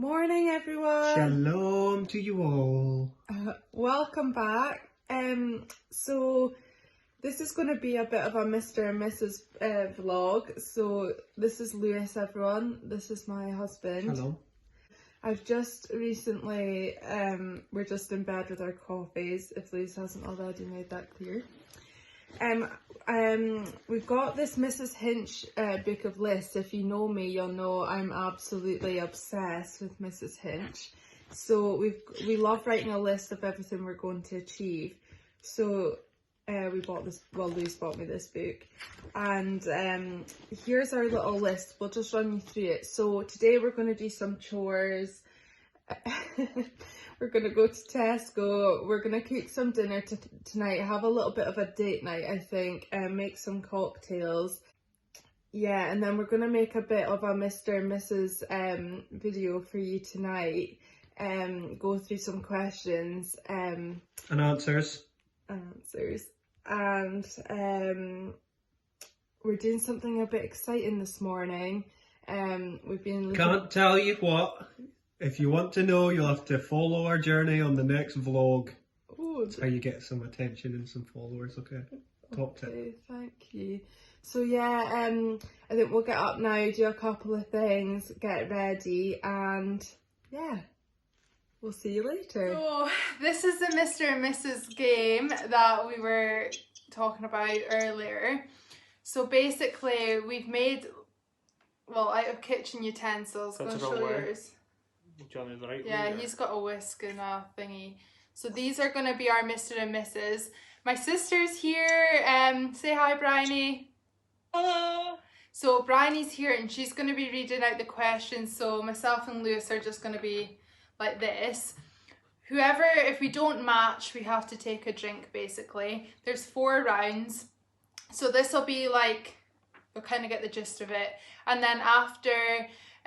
Morning, everyone. Shalom to you all. Welcome back. So this is going to be a bit of a Mr. and Mrs. Vlog. So this is Lewis, everyone. This is my husband. Hello. I've just recently, we're just in bed with our coffees, if Lewis hasn't already made that clear. We've got this Mrs. Hinch book of lists. If you know me, you'll know I'm absolutely obsessed with Mrs. Hinch. So we love writing a list of everything we're going to achieve. So we bought this, well, Lewis bought me this book. And here's our little list. We'll just run you through it. So today we're going to do some chores. We're going to go to Tesco, we're going to cook some dinner tonight, have a little bit of a date night, I think, and make some cocktails. Yeah, and then we're going to make a bit of a Mr. and Mrs. Video for you tonight, go through some questions. And answers. And we're doing something a bit exciting this morning. We've been Can't tell you what. If you want to know, you'll have to follow our journey on the next vlog. Oh, that's how you get some attention and some followers, okay? Top tip. Okay, thank you. So yeah, I think we'll get up now, do a couple of things, get ready, and yeah, we'll see you later. So this is the Mr. and Mrs. game that we were talking about earlier. So basically we've made, well, out of kitchen utensils. Go and show yours. Yeah, he's got a whisk and a thingy. So these are going to be our Mr. and Mrs. My sister's here. Say hi, Bryony. Hello. So Bryony's here and she's going to be reading out the questions. So myself and Lewis are just going to be like this. Whoever, if we don't match, we have to take a drink basically. There's 4 rounds. So this will be like, we'll kind of get the gist of it. And then after...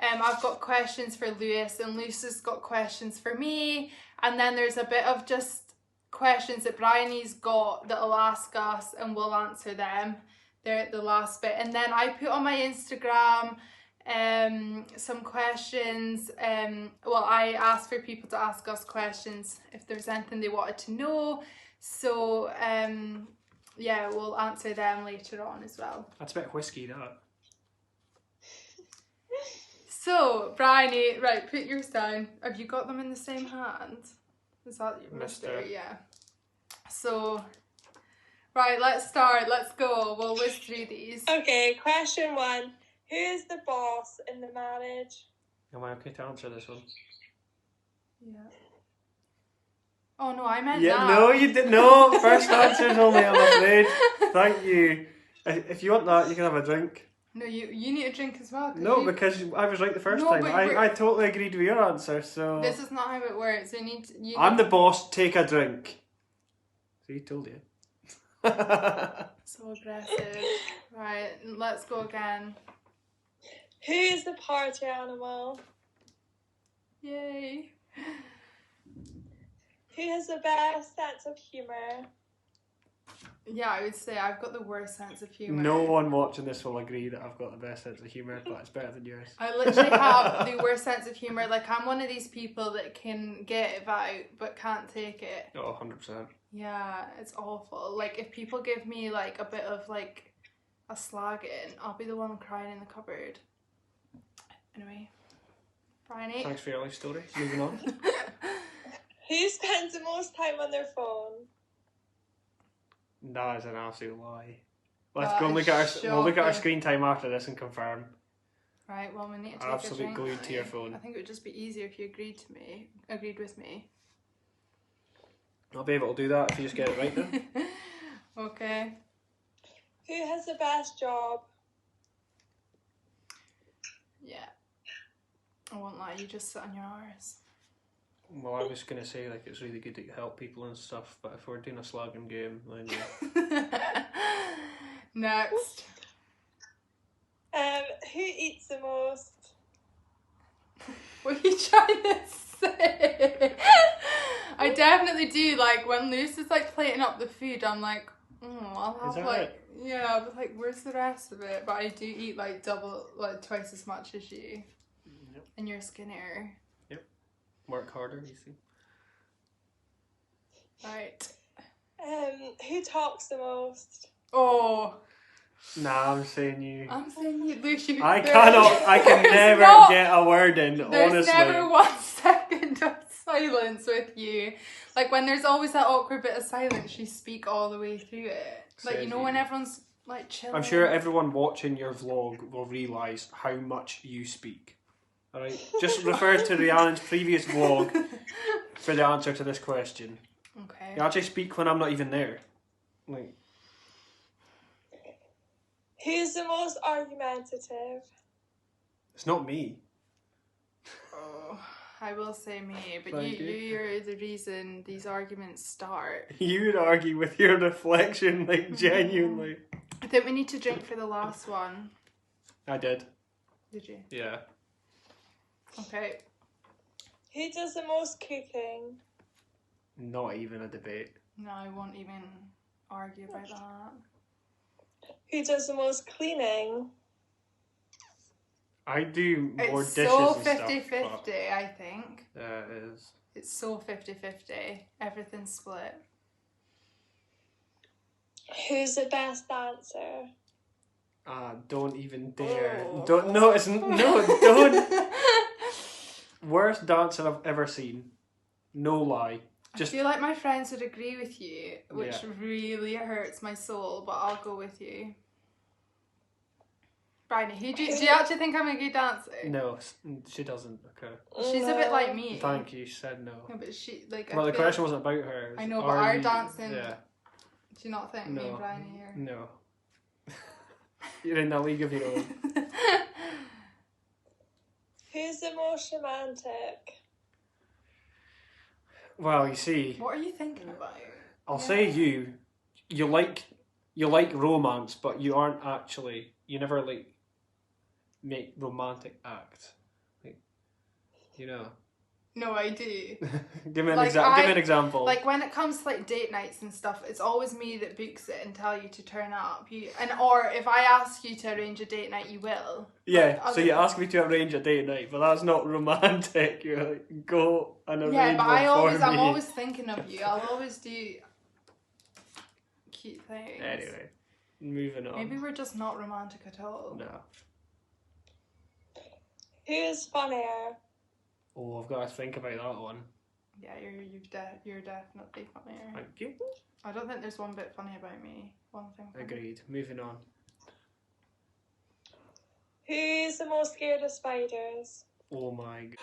I've got questions for Lewis and Lewis has got questions for me, and then there's a bit of just questions that Bryony's got that'll ask us and we'll answer them. They're at the last bit, and then I put on my Instagram some questions. Well, I asked for people to ask us questions if there's anything they wanted to know, so yeah, we'll answer them later on as well. That's a bit whiskey, that. So, Bryony, right, put yours down. Have you got them in the same hand? Is that your Mr.? Yeah. So, right, let's start. Let's go. We'll whiz through these. Okay, question 1. Who is the boss in the marriage? Am I okay to answer this one? Yeah. Oh, no, I meant yeah, that. No, you didn't. No, first answer's only, I'm afraid. Thank you. If you want that, you can have a drink. No, you need a drink as well. No, because I was right the first time. I totally agreed with your answer, so... This is not how it works. I'm the boss, take a drink. See, told you. So aggressive. Right, let's go again. Who is the party animal? Yay. Who has the best sense of humour? Yeah, I would say I've got the worst sense of humour. No one watching this will agree that I've got the best sense of humour, but it's better than yours. I literally have the worst sense of humour. Like, I'm one of these people that can get it out but can't take it. Oh, 100%. Yeah, it's awful. Like, if people give me like a bit of like a slagging, I'll be the one crying in the cupboard. Anyway, Bryony. Thanks for your life story. Moving on. Who spends the most time on their phone? That is an absolute lie. Let's go and look at our. We'll look at our screen time after this and confirm. Right. Well, we need to take Absolutely a drink. glued to your phone. I think it would just be easier if you agreed with me. I'll be able to do that if you just get it right then. Okay. Who has the best job? Yeah. I won't lie. You just sit on your arse. Well, I was going to say, like, it's really good that you help people and stuff, but if we're doing a slagging game, then yeah. Next. Who eats the most? What are you trying to say? I definitely do. Like, when Luce is, like, plating up the food, I'm like, I'll have, like... It? Yeah, but, like, where's the rest of it? But I do eat, like, twice as much as you. Yep. And you're skinnier. Work harder, you see. Right. Who talks the most? Oh, Nah, I'm saying you. I'm saying you, Lucy. I can never get a word in, There's honestly. never 1 second of silence with you. Like when there's always that awkward bit of silence, you speak all the way through it. Like, you know, when everyone's like chilling. I'm sure everyone watching your vlog will realise how much you speak. Alright? Just refer to Rhiannon's previous vlog for the answer to this question. Okay. You actually speak when I'm not even there. Like, Who's the most argumentative? it's not me. Oh, I will say me, but Thank you. you're the reason these arguments start. You would argue with your reflection, like, genuinely. I think we need to drink for the last one. I did. Did you? Yeah. Okay. Who does the most cooking? Not even a debate. No, I won't even argue about that. Who does the most cleaning? I do more It's dishes so and 50-50, stuff. I think. Yeah, it is. It's so 50-50. Everything's split. Who's the best dancer? Don't even dare. Oh. Don't. No, it's no. Don't. Worst dancer I've ever seen. No lie. I feel like my friends would agree with you, which Yeah. really hurts my soul, but I'll go with you. Bryony, do you actually think I'm a good dancer? No, she doesn't. Okay. She's a bit like me. Thank you. She said no. No, but she, like, Well, I the feel question like, wasn't about her. It was, I know, but are our you- dancing, Yeah. do you not think me and Bryony are? No. You're in a league of your own. Who's the most romantic? Well, you see, What are you thinking about? I'll say you. You like romance, but you aren't actually. You never like make romantic acts. Like, you know. No, I do. Give me an Like, Give me an example. Like when it comes to like date nights and stuff, it's always me that books it and tell you to turn up. Or if I ask you to arrange a date night, you will. yeah. Like, So you ask me to arrange a date night, but that's not romantic. You're like, go and arrange Yeah, but one for I'm me. always thinking of you. I'll always do cute things. Anyway, moving on. Maybe we're just not romantic at all. No. Who's funnier? Oh, I've got to think about that one. Yeah, you're definitely funnier. Thank you. I don't think there's one bit funny about me. One thing. Funny. Agreed. Moving on. Who's the most scared of spiders? Oh my It's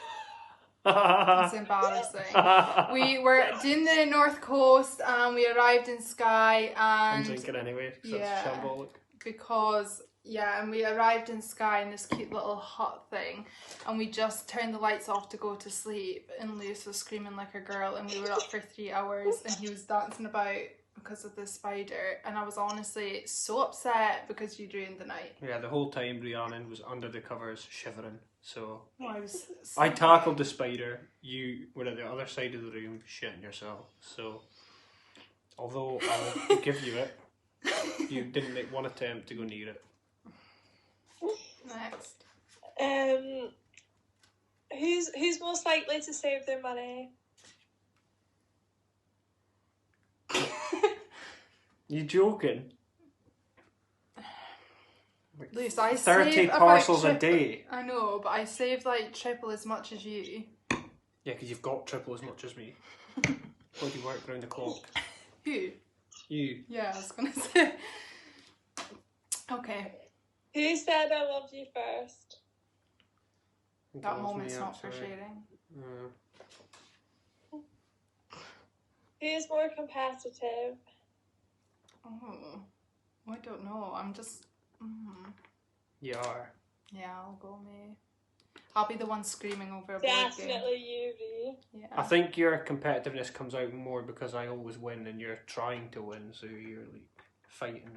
god. embarrassing. We were doing the North Coast and we arrived in Skye I'm and drinking anyway, because Yeah. that's shambolic. because and we arrived in Skye in this cute little hut thing and we just turned the lights off to go to sleep and Lewis was screaming like a girl and we were up for 3 hours and he was dancing about because of the spider and I was honestly so upset because you ruined the night. Yeah, the whole time Rhiannon was under the covers shivering, so... No, I was I tackled the spider, you were at the other side of the room shitting yourself, so... Although I'll give you it, you didn't make one attempt to go near it. Next. Who's most likely to save their money? You joking? Lewis, I 30 save about parcels a triple- day. I know, but I save like triple as much as you. Yeah, because you've got triple as much as me. What do you work round the clock? Who? You. Yeah, I was gonna say. Okay, Who said I loved you first? that was moment's me, not for actually. sharing. Who's more competitive? Oh, I don't know. I'm just. You are. Yeah, I'll go me. I'll be the one screaming over a board game. Definitely you, Ree. Yeah. I think your competitiveness comes out more because I always win and you're trying to win, so you're like fighting,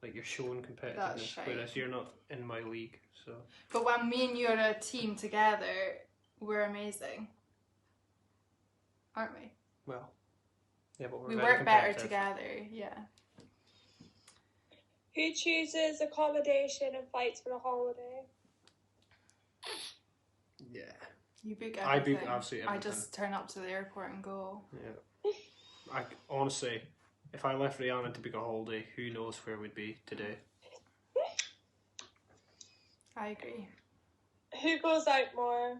like you're showing That's competitiveness, shite. whereas you're not in my league, so... But when me and you are a team together, we're amazing, aren't we? Well, yeah, but we're We very work better competitive. together. Yeah. Who chooses accommodation and fights for a holiday? Yeah. You book everything. I book absolutely I everything. just turn up to the airport and go. Yeah. I honestly, if I left Rhiannon to book a holiday, who knows where we'd be today? I agree. Who goes out more?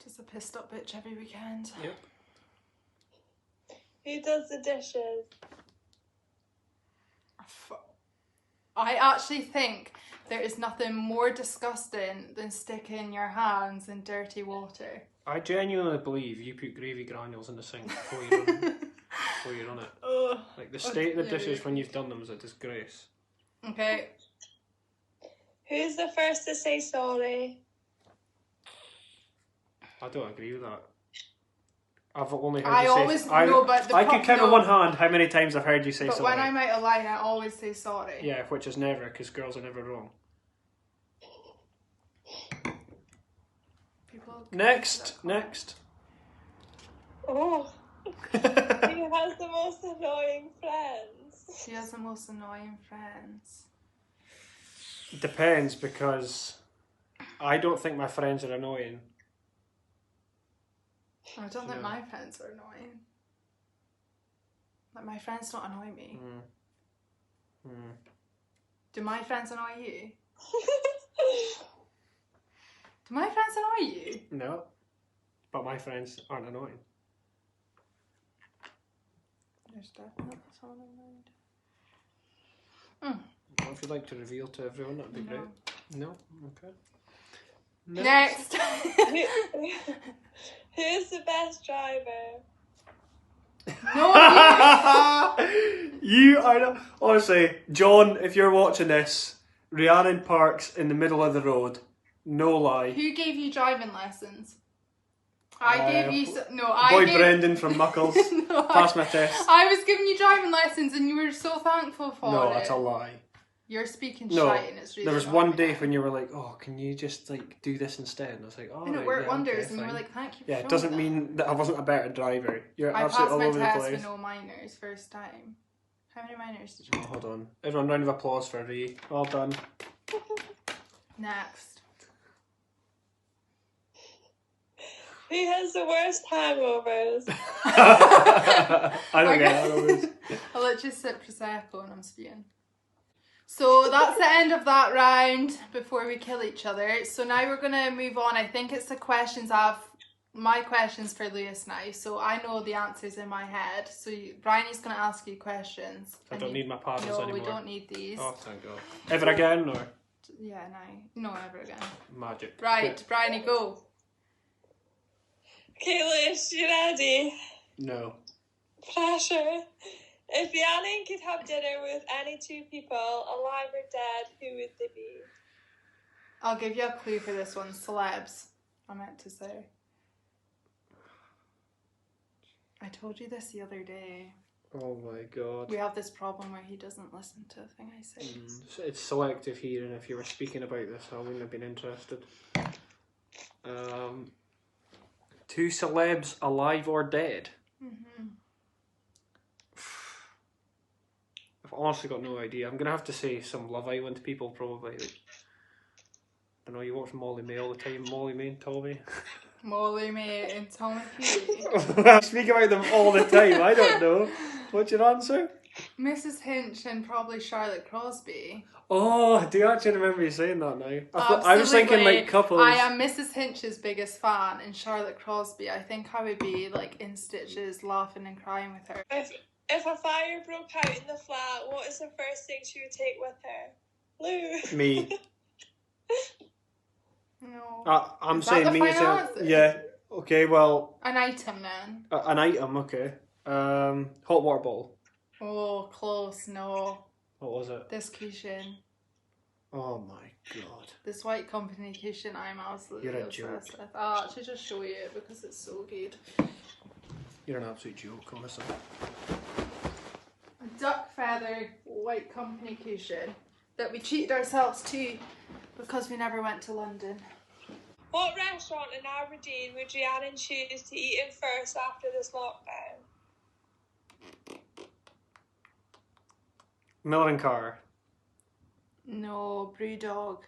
Just a pissed up bitch every weekend. Yep. Who does the dishes? I actually think there is nothing more disgusting than sticking your hands in dirty water. I genuinely believe you put gravy granules in the sink before you run it. Before you run it. Ugh. Like the state of the Yeah. dishes when you've done them is a disgrace. Okay. Who's the first to say sorry? I don't agree with that. I've only heard I you say. always know, but I could count on one hand how many times I've heard you say But sorry. when I'm out of line, I always say sorry. Yeah, which is never, because girls are never wrong. People. Next. Oh. Who has the most annoying friends? She has the most annoying friends. Depends, because I don't think my friends are annoying. I don't think Yeah. my friends are annoying. Like, my friends don't annoy me. Do my friends annoy you? Do my friends annoy you? No, but my friends aren't annoying. There's definitely someone annoyed. What if you'd like to reveal to everyone? That'd be great. No? Okay. Next. Who's the best driver? No, You are not. Honestly, John, if you're watching this, Rhiannon parks in the middle of the road. No lie. Who gave you driving lessons? I gave you Boy Brendan from Muckles. No, Passed my test. I was giving you driving lessons and you were so thankful for No, it. that's a lie. You're speaking No, shite and it's really there was annoying one day me. when you were like, "Oh, can you just like do this instead?" And I was like, "Oh, And it right, worked yeah, wonders okay, and you were fine." like, thank you for Yeah, it showing doesn't that. mean that I wasn't a better driver. You're I absolutely passed all my over the test place. with no minors first time. How many minors did you Oh, hold on. Everyone, round of applause for Rhea. Well done. Next. Who has the worst hangovers? I don't get it. I'll let you sip Prosecco and I'm spewing. So that's the end of that round before we kill each other. So now we're going to move on. I think it's the questions my questions for Lewis now. So I know the answers in my head. So Bryony's going to ask you questions. I don't need my paddles No, anymore. we don't need these. Oh, thank God. Ever again, or Yeah, no. No, ever again. magic? Right, Bryony, go. Okay, Liz, you ready? No. Pressure. If Rhiannon could have dinner with any two people, alive or dead, who would they be? I'll give you a clue for this one. Celebs, I meant to say. I told you this the other day. Oh my God. We have this problem where he doesn't listen to the thing I say. It's selective hearing. If you were speaking about this, I wouldn't have been interested. Two celebs, alive or dead? Mm-hmm. I've honestly got no idea. I'm going to have to say some Love Island people, probably. Like, I know you watch Molly May all the time. Molly May and Tommy. Molly May and Tommy P. I speak about them all the time. I don't know. What's your answer? Mrs. Hinch and probably Charlotte Crosby. Oh, I do actually remember you saying that now. I was thinking like couples. I am Mrs. Hinch's biggest fan, and Charlotte Crosby. I think I would be like in stitches, laughing and crying with her. If a fire broke out in the flat, what is the first thing she would take with her? Lou. Me. No. I'm Is that saying the me as final well. answer? Yeah. Okay. Well, An item then. an item. Okay. Hot water bottle. Oh, close. No. What was it? This cushion. Oh my God. This white company cushion I'm absolutely You're a obsessed joke. with. I'll actually just show you it because it's so good. You're an absolute joke, Alyssa. A duck feather white company cushion that we treated ourselves to because we never went to London. What restaurant in Aberdeen would Rhiannon choose to eat in first after this lockdown? Miller and Carr. No, Brewdog.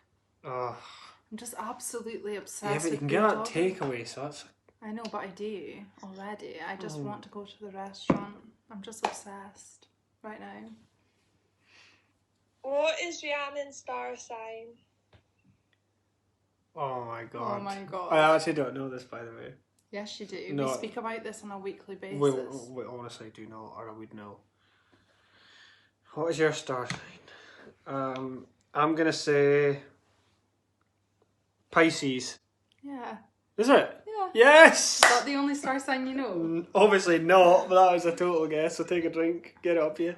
Ugh. I'm just absolutely obsessed Yeah, but you with can get that bulldog. takeaway, so that's... I know, but I do already. I just Oh. want to go to the restaurant. I'm just obsessed right now. What is Rhiannon's star sign? Oh my god. Oh my god. I actually don't know this, by the way. Yes, you do. No. We speak about this on a weekly basis. We honestly do not, or I would know. What is your star sign? I'm gonna say Pisces. Yeah. Is it? Yeah. Yes! Is that the only star sign you know? Obviously not, but that was a total guess, so take a drink, get it up here.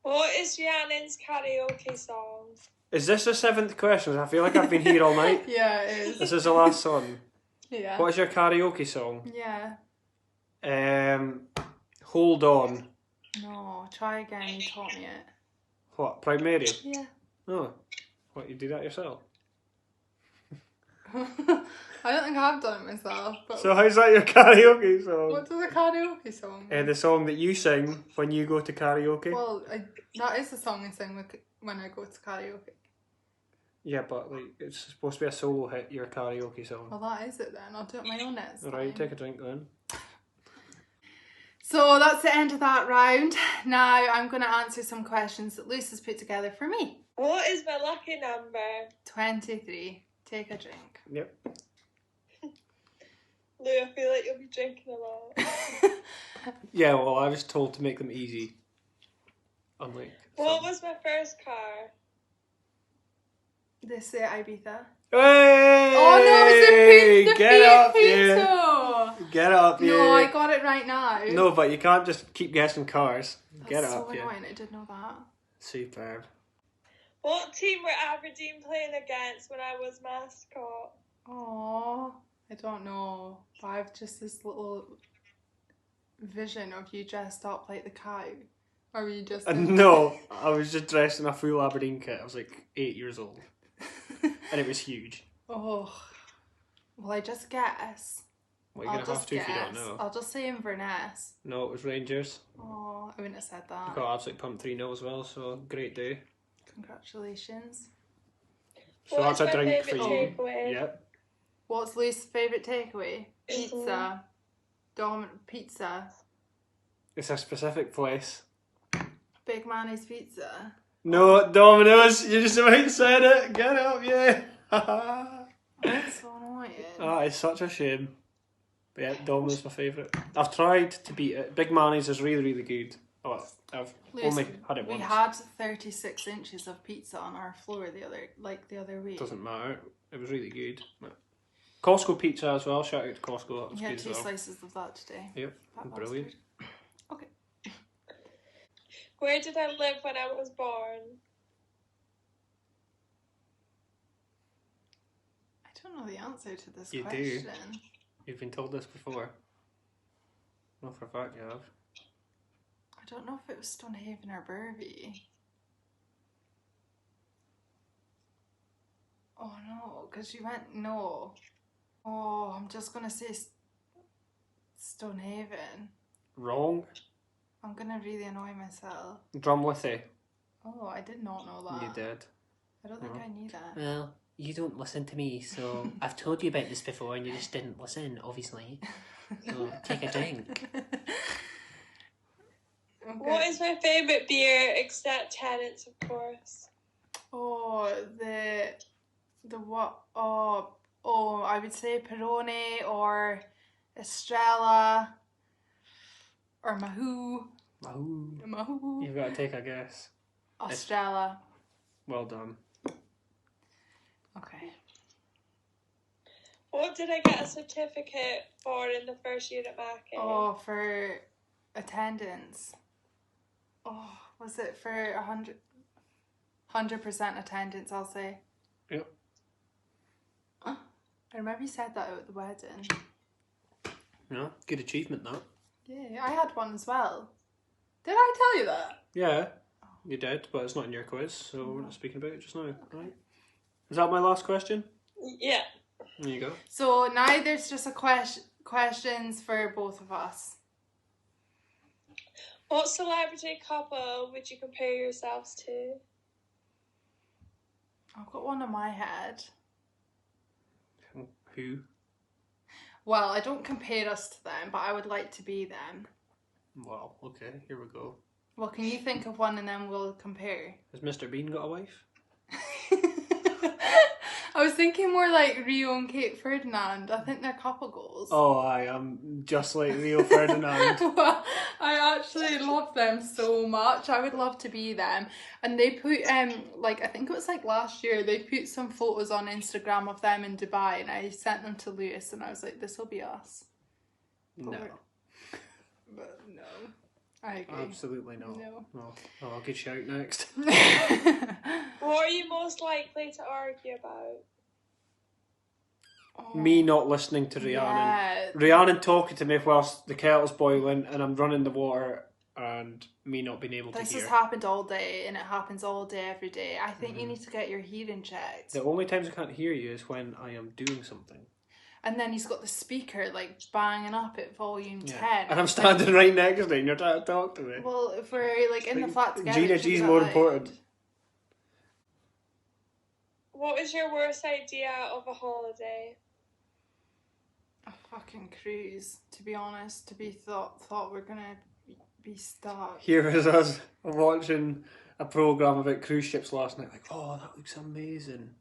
What is Rhiannon's karaoke song? Is this the 7th question? I feel like I've been here all night. Yeah, it is. This is the last one. Yeah. What is your karaoke song? Yeah. Hold On. No, try again. You taught me it. What, Proud Mary? Yeah. Oh. What, you do that yourself? I don't think I've done it myself. But So how's that your karaoke song? what's the karaoke song? The song that you sing when you go to karaoke? Well, that is the song I sing when I go to karaoke. Yeah, but like it's supposed to be a solo hit, your karaoke song. Well, that is it then. I'll do it my own next time. Alright, take a drink then. So that's the end of that round. Now I'm going to answer some questions that Luce has put together for me. What is my lucky number? 23. Take a drink. Yep. Lou, I feel like you'll be drinking a lot. Yeah, well, I was told to make them easy. Unlike What some. was my first car? This Ibiza. Hey! Oh no, it's the Get up, Fiat yeah. Punto. Get up, yeah. No, I got it right now. No, but you can't just keep guessing cars. Get That's up, so yeah. annoying. I did know that. Superb. What team were Aberdeen playing against when I was mascot? Oh, I don't know. But I've just this little vision of you dressed up like the cow. Or were you just... No, I was just dressed in a full Aberdeen kit. I was like 8 years old. And it was huge. Oh. Well, I just guess. Well, you're going to have to if you don't know. I'll just say Inverness. No, it was Rangers. Oh, I wouldn't have said We that. got absolutely pumped 3-0 as well, so great day. Congratulations. So What that's is a my drink for favourite you. takeaway? Yep. What's Lucy's favourite takeaway? Pizza. Pizza. It's a specific place. Big Manny's Pizza. No, Domino's. You just about said it. Get up, yeah. That's so annoying. That is such a shame. But yeah, Domino's my favourite. I've tried to beat it. Big Manny's is really, really good. Oh, I've only had it once. We had 36 inches of pizza on our floor the other week. Doesn't matter. It was really good. Costco pizza as well. Shout out to Costco. That was We had good 2 as well. slices of that today. Yep, That brilliant. bastard. Okay. Where did I live when I was born? I don't know the answer to this You do. question. You've been told this before. No, for a fact you have. I don't know if it was Stonehaven or Burvey. Oh no, because you went no. Oh, I'm just gonna say Stonehaven. Wrong. I'm gonna really annoy myself. Drumlithy. Oh, I did not know that. You did. I don't think I knew that. Well, you don't listen to me, so I've told you about this before and you just didn't listen, obviously. So take a drink. Okay. What is my favourite beer except Tennent's, of course? Oh, the what? Oh, I would say Peroni or Estrella or Mahou. Oh. Mahou. You've got to take a guess. Estrella. Well done. Okay. What did I get a certificate for in the first year at Mackay? Oh, for attendance. Oh, was it for 100% attendance? I'll say. Yep. I remember you said that at the wedding. No, good achievement that. Yeah, I had one as well. Did I tell you that? Yeah, you did, but it's not in your quiz, so we're not speaking about it just now. Right. Is that my last question? Yeah. There you go. So now there's just a questions for both of us. What celebrity couple would you compare yourselves to? I've got one in my head. Who? Well, I don't compare us to them, but I would like to be them. Well, okay, here we go. Well, can you think of one and then we'll compare? Has Mr. Bean got a wife? I was thinking more like Rio and Kate Ferdinand. I think they're couple goals. Oh, I am just like Rio Ferdinand. Well, I actually love them so much. I would love to be them. And they put like I think it was like last year, they put some photos on Instagram of them in Dubai, and I sent them to Lewis, and I was like, this will be us. No, But no. I agree. absolutely not. No. Oh, I'll get you out next. What are you most likely to argue about? Me not listening to Rhiannon. Yeah. Rhiannon talking to me whilst the kettle's boiling and I'm running the water, and me not being able to This hear. has happened all day, and it happens all day, every day. I think you need to get your hearing checked. The only times I can't hear you is when I am doing something. And then he's got the speaker like banging up at volume 10. And I'm standing right next to you and you're trying to talk to me. Well, if we're like in the flat together, Gina it should G's be more that important. loud. What is your worst idea of a holiday? A fucking cruise, to be honest. To be thought we're gonna be stuck. Here is us watching a programme about cruise ships last night. Like, oh, that looks amazing.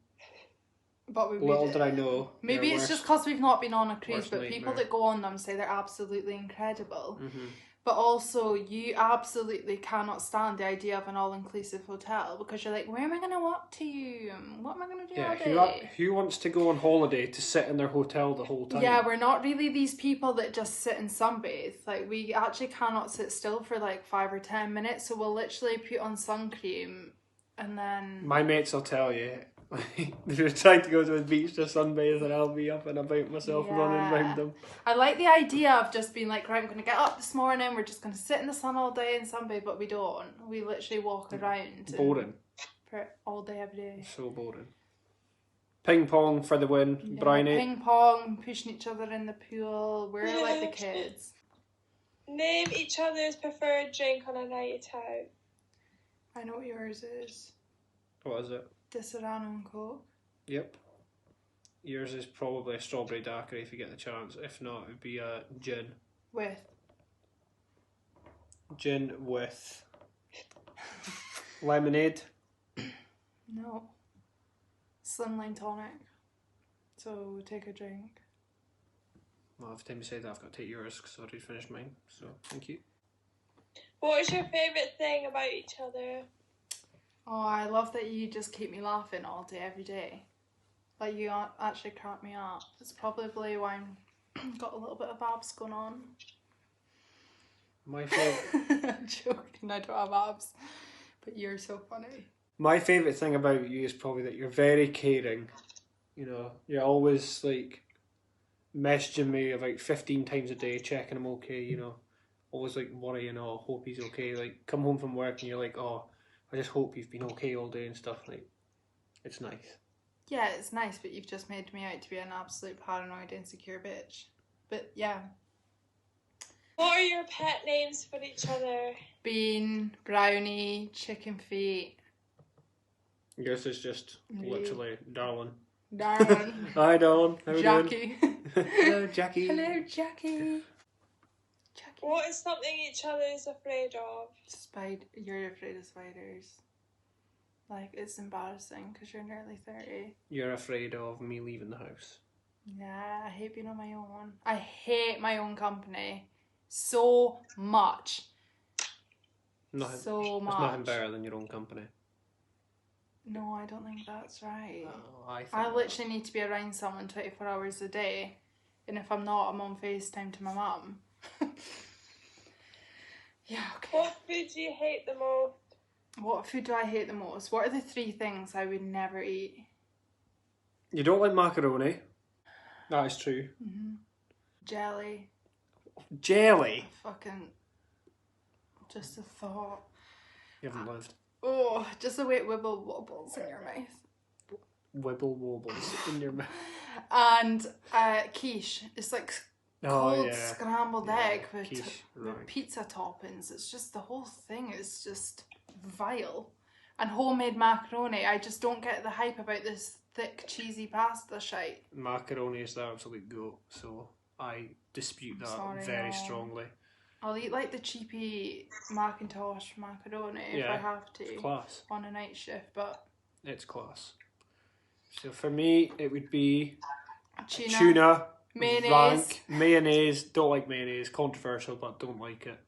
But we Little did I know. Maybe your it's worst- just because we've not been on a cruise, worst but people nightmare. that go on them say they're absolutely incredible. Mhm. But also, you absolutely cannot stand the idea of an all-inclusive hotel because you're like, where am I going to walk to? What am I going to do all day? Who wants to go on holiday to sit in their hotel the whole time? Yeah, we're not really these people that just sit and sunbathe. Like, we actually cannot sit still for like 5 or 10 minutes, so we'll literally put on sun cream and then... My mates will tell you. They're trying to go to the beach to sunbathe and I'll be up and about myself running around them. I like the idea of just being like, right, I'm going to get up this morning, we're just going to sit in the sun all day and sunbathe, but we don't. We literally walk around. Boring. For all day, every day. So boring. Ping pong for the win, Yeah, Bryony. ping pong, pushing each other in the pool. We're like the kids. Name each other's preferred drink on a night out. I know what yours is. What is it? Disaronno and Coke. Yep. Yours is probably a strawberry daiquiri if you get the chance. If not, it would be a gin. With. Gin with lemonade. No. Slimline tonic. So take a drink. Well, every time you say that, I've got to take yours because I already finished mine. So, thank you. What is your favourite thing about each other? Oh, I love that you just keep me laughing all day, every day. Like, you actually crack me up. It's probably why I'm got a little bit of abs going on. My favourite... I'm joking, I don't have abs. But you're so funny. My favourite thing about you is probably that you're very caring. You know, you're always like messaging me about 15 times a day, checking I'm okay, you know. Always like worrying, oh, hope he's okay. Like, come home from work and you're like, oh, I just hope you've been okay all day and stuff. Like, it's nice. Yeah, it's nice, but you've just made me out to be an absolute paranoid, insecure bitch. But yeah. What are your pet names for each other? Bean, brownie, chicken feet. Yours is just literally darling. Darren. Hi, darling. How you doing? Jackie. Hello, Jackie. Hello, Jackie. Jackie. What is something each other is afraid of? You're afraid of spiders. Like, it's embarrassing because you're nearly 30. You're afraid of me leaving the house. Yeah, I hate being on my own. I hate my own company so much. Nothing, So much. There's nothing better than your own company. No, I don't think that's right. Oh, I think I literally need to be around someone 24 hours a day. And if I'm not, I'm on FaceTime to my mum. Yeah, okay. What food do you hate the most? What food do I hate the most? What are the 3 things I would never eat? You don't like macaroni. That is true. Jelly. Jelly. Fucking... Just a thought. You haven't lived. Oh, just the way it wibble wobbles in your mouth. Wibble wobbles in your mouth. And quiche. It's like cold scrambled egg with, quiche, with right. pizza toppings. It's just, the whole thing is just vile. and homemade macaroni. I just don't get the hype about this thick cheesy pasta shite. Macaroni is the absolute goat, so I dispute that Sorry, very no. strongly. I'll eat like the cheapy Macintosh macaroni if Yeah, I have to It's class. on a night shift, but It's class. So for me, it would be tuna, mayonnaise. rank, mayonnaise. Don't like mayonnaise. Controversial, but don't like it.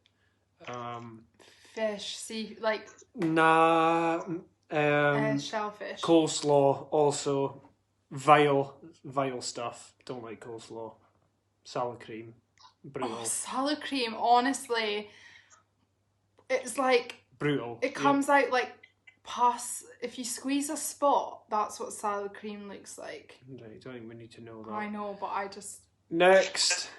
Fish, sea, like Nah. shellfish. Coleslaw also vile stuff. Don't like coleslaw. Salad cream, brutal. Oh, salad cream, honestly, it's like Brutal. it comes out like pus. If you squeeze a spot, that's what salad cream looks like. Right, don't think we need to know that. I know, but I just... Next.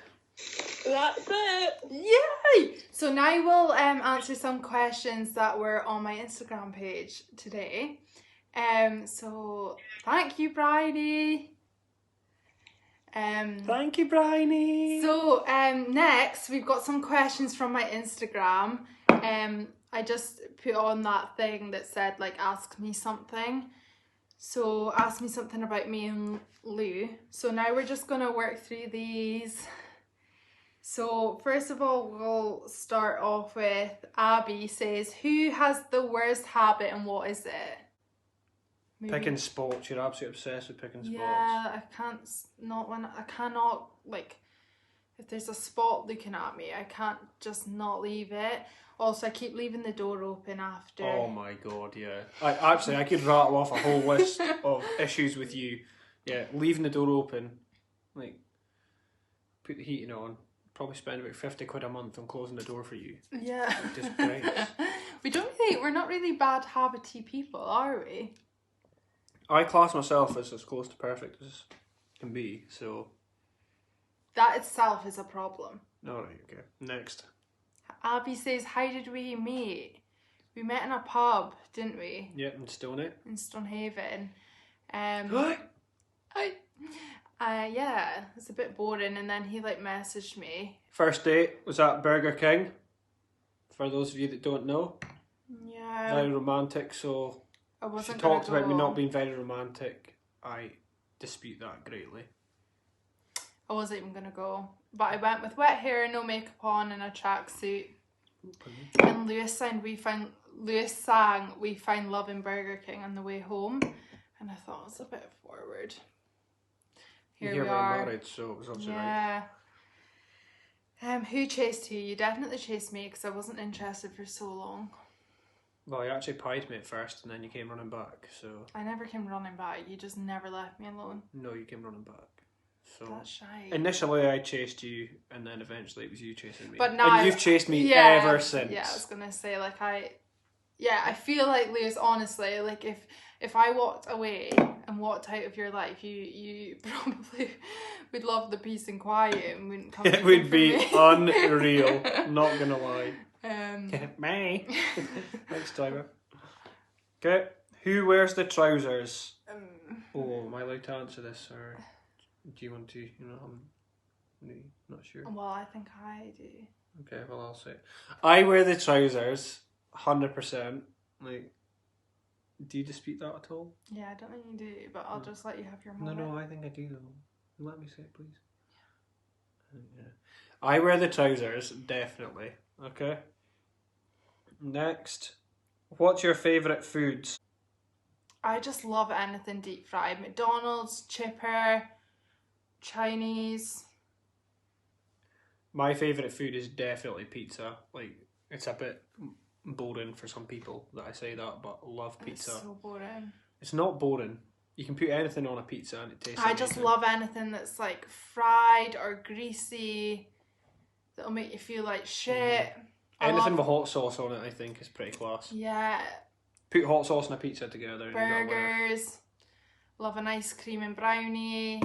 That's it. Yay! So now we'll answer some questions that were on my Instagram page today. So thank you, Bridie. Thank you, Bryony. So next we've got some questions from my Instagram. I just put on that thing that said like ask me something. So ask me something about me and Lou. So now we're just gonna work through these. So first of all, we'll start off with Abby says, who has the worst habit and what is it? Maybe- Picking spots. You're absolutely obsessed with picking spots. Yeah, I cannot, like, if there's a spot looking at me, I can't just not leave it. Also, I keep leaving the door open after. Oh my god, yeah. I could rattle off a whole list of issues with you. Yeah, leaving the door open, like, put the heating on, probably spend about 50 quid a month on closing the door for you. Yeah. Just great. We're not really bad habity people, are we? I class myself as close to perfect as can be, so... That itself is a problem. Alright, okay. Next. Abby says, how did we meet? We met in a pub, didn't we? Yep, in Stoney. In Stonehaven. What? Yeah, it's a bit boring. And then he like messaged me. First date was at Burger King. For those of you that don't know. Yeah. Very romantic, so... I She wasn't talked gonna about me go. not being very romantic. I dispute that greatly. I wasn't even gonna go. But I went with wet hair, no makeup on, and a tracksuit. And Lewis sang We Find Love in Burger King on the way home. And I thought it was a bit forward. Here You're we are. married, so it was obviously right. Yeah. Who chased who? You definitely chased me because I wasn't interested for so long. Well, you actually pied me at first, and then you came running back, so... I never came running back. You just never left me alone. No, you came running back. So... That's shy. Initially, I chased you, and then eventually it was you chasing me. But now... And you've chased me yeah, ever since. Yeah, I was going to say, like, I feel like, Lewis, honestly, like, if I walked away and walked out of your life, you probably would love the peace and quiet and wouldn't come It would for be me. unreal, not gonna lie. Me. Next timer. Okay, who wears the trousers? Oh, am I allowed to answer this, or do you want to, I'm not sure. Well, I think I do. Okay, well, I'll say it. I wear the trousers, 100%. Like, do you dispute that at all? Yeah, I don't think you do, but I'll just let you have your moment. No, I think I do though. Let me say it, please. Yeah. I wear the trousers, definitely. Okay. Next. What's your favourite foods? I just love anything deep fried. McDonald's, chipper, Chinese. My favourite food is definitely pizza. Like, it's a bit boring for some people that I say that, but love pizza. It's so boring. It's not boring. You can put anything on a pizza and it tastes I just amazing. love anything that's like fried or greasy. That'll make you feel like shit. Anything with hot sauce on it, I think, is pretty class. Yeah. Put hot sauce and a pizza together and you got a winner. Burgers. Love an ice cream and brownie.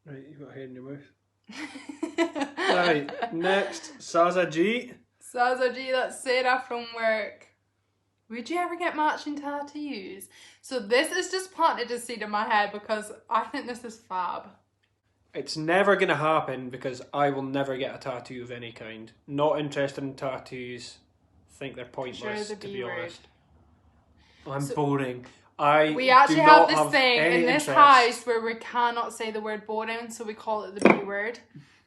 Right, you've got a head in your mouth. Right, next, Saza G. Saza G, that's Sarah from work. Would you ever get matching tattoos? So this is just planted a seed in my head because I think this is fab. It's never going to happen because I will never get a tattoo of any kind. Not interested in tattoos. Think they're pointless, Sure, the to B be word. honest. I'm So- boring. We actually have this thing any in this interest. house where we cannot say the word boring, so we call it the B word,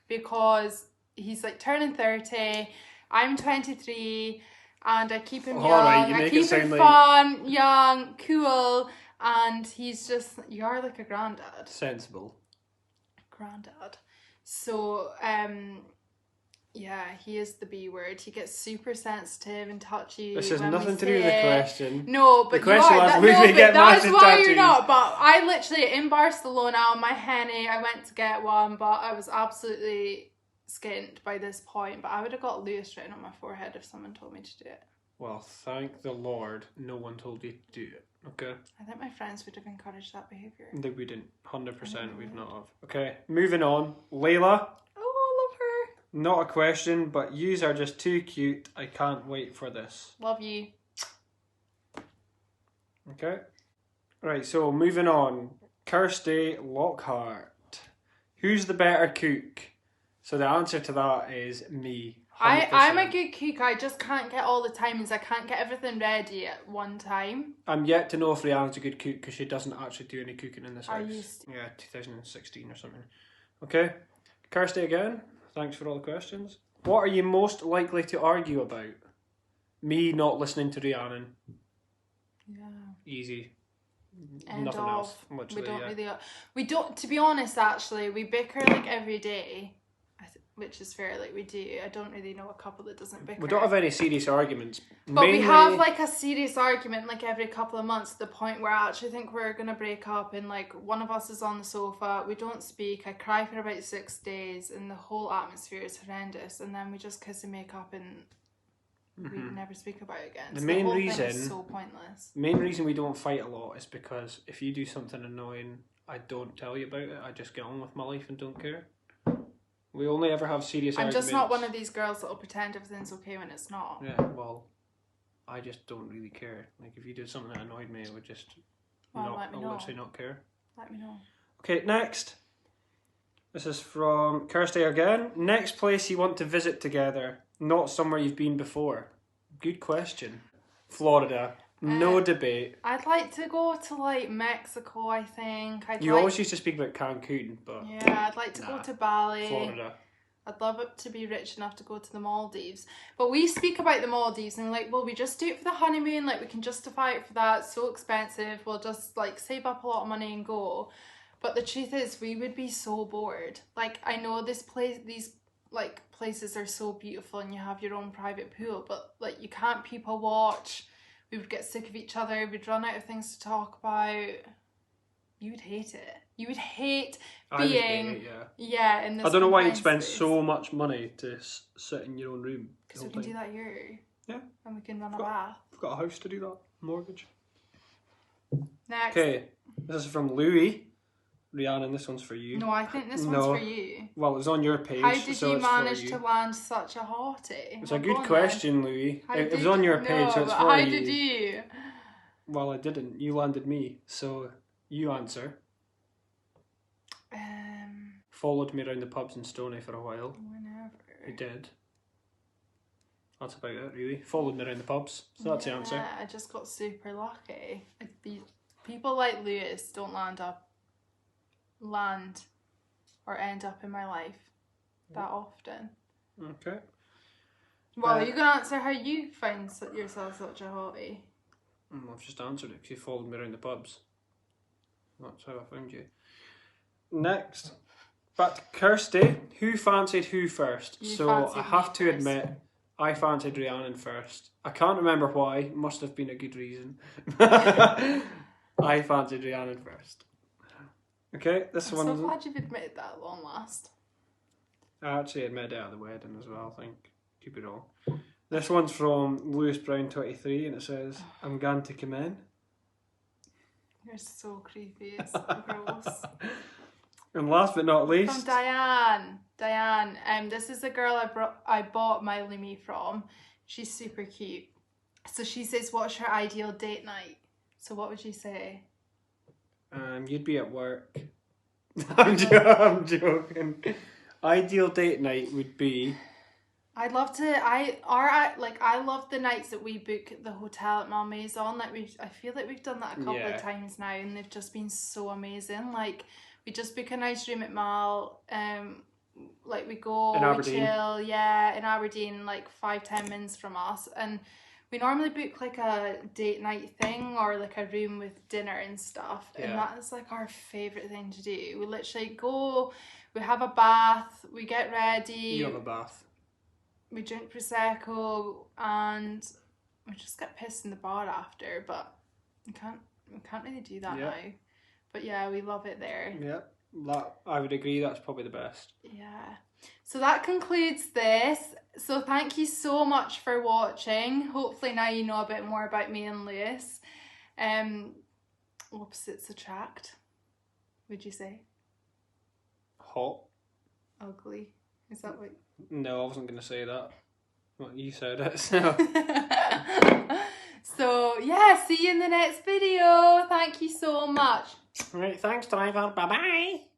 because he's like turning 30, I'm 23, and I keep him young. Alright, you I make keep it sound him like- fun, young, cool, and he's just, you are like a granddad. Sensible. Granddad. So, yeah, he is the B word. He gets super sensitive and touchy. This has when we nothing to say do with the it. question. No, but The question you are. was, That, would no, we but get that's massive why you're tattoos? not. But I literally, in Barcelona on my henny, I went to get one, but I was absolutely skint by this point. But I would have got Lewis written on my forehead if someone told me to do it. Well, thank the Lord no one told you to do it. Okay? I think my friends would have encouraged that behaviour. They wouldn't. 100% we've not have. Okay, moving on. Layla, Oh, I love her. not a question, but yous are just too cute. I can't wait for this. Love you. Okay? Right, so moving on. Kirsty Lockhart. Who's the better cook? So the answer to that is me. 100%. I'm a good cook. I just can't get all the timings. I can't get everything ready at one time. I'm yet to know if Rihanna's a good cook because she doesn't actually do any cooking in this I house. used to. Yeah, 2016 or something. Okay. Kirsty again. Thanks for all the questions. What are you most likely to argue about? Me not listening to Rhiannon. Yeah. Easy. End Nothing of. else. Literally, We don't yeah. really. We don't. To be honest, actually, we bicker like every day, which is fair. Like we do. I don't really know a couple that doesn't bicker. We don't have any serious arguments. But we have like a serious argument like every couple of months to the point where I actually think we're gonna break up and like one of us is on the sofa, we don't speak, I cry for about 6 days and the whole atmosphere is horrendous and then we just kiss and make up and we never speak about it again. The So main whole reason- thing is so pointless. main reason we don't fight a lot is because if you do something annoying, I don't tell you about it. I just get on with my life and don't care. We only ever have serious I'm arguments. just not one of these girls that'll pretend everything's okay when it's not. Yeah, well, I just don't really care. Like, if you did something that annoyed me, I would just Well, let me know. literally not care. Let me know. Okay, next. This is from Kirsty again. Next place you want to visit together, not somewhere you've been before. Good question. Florida. No debate. I'd like to go to like Mexico, I think. You always used to speak about Cancun, but Yeah, I'd like to go Nah. to Bali. Florida. I'd love it to be rich enough to go to the Maldives. But we speak about the Maldives and like, well, we just do it for the honeymoon. Like, we can justify it for that. It's so expensive. We'll just like save up a lot of money and go. But the truth is, we would be so bored. Like, I know these like places are so beautiful and you have your own private pool, but like you can't people watch. We would get sick of each other. We'd run out of things to talk about. You would hate it. You would hate I would being hate it, yeah. in this I don't know why you'd confined spend space. so much money to sit in your own room. the Because we whole can do time. that here. Yeah. And we can run a Got- bath. I've got a house to do that. Mortgage. Next. Okay, this is from Louis. Rhiannon, this one's for you. No, I think this No. one's for you. Well, it's on your page. How did so you it's for manage you. to land such a hottie? It's a Well, good go on question, Louis. then. How It was did on you- your page, so no, it's but for how you. did you? Well, I didn't. You landed me, so you answer. Followed me around the pubs in Stoney for a while. Whenever. He did. That's about it, really. Followed me around the pubs. So that's the answer. Yeah, I just got super lucky. People like Lewis don't land or end up in my life that often. Okay. Well, you can answer how you find yourself such a hottie. I've just answered it because you followed me around the pubs. That's how I found you. Next. Back to Kirsty. Who fancied who first? You So fancied I have me to first. admit, I fancied Rhiannon first. I can't remember why. Must have been a good reason. I fancied Rhiannon first. Okay, this I'm one. so glad you've admitted that at long last. I actually admitted it at the wedding as well, I think. Could be wrong. This one's from Lewis Brown 23 and it says, I'm going to come in. You're so creepy. It's so gross. And last but not From least, Diane. This is the girl I bought my Lumi from. She's super cute. So she says, what's your ideal date night? So what would you say? you'd be at work. I'm joking. Ideal date night would be I'd love to. I love the nights that we book at the hotel at Malmaison. Like I feel like we've done that a couple Yeah. of times now, and they've just been so amazing. Like we just book a nice room at Mal. Like we go, In we Aberdeen. chill, yeah, in Aberdeen, like 5-10 minutes from us, and we normally book like a date night thing or like a room with dinner and stuff, and Yeah. that is like our favourite thing to do. We literally go, we have a bath, we get ready, You have a bath. we drink prosecco, and we just get pissed in the bar after. But we can't really do that Yeah. now. But yeah, we love it there. Yeah, that I would agree. That's probably the best. Yeah. So that concludes this. So thank you so much for watching. Hopefully now you know a bit more about me and Lewis. Opposites attract, would you say? Hot. Ugly. Is that what? No, I wasn't going to say that. Well, you said it, so. So yeah, see you in the next video. Thank you so much. Right, thanks, driver. Bye bye.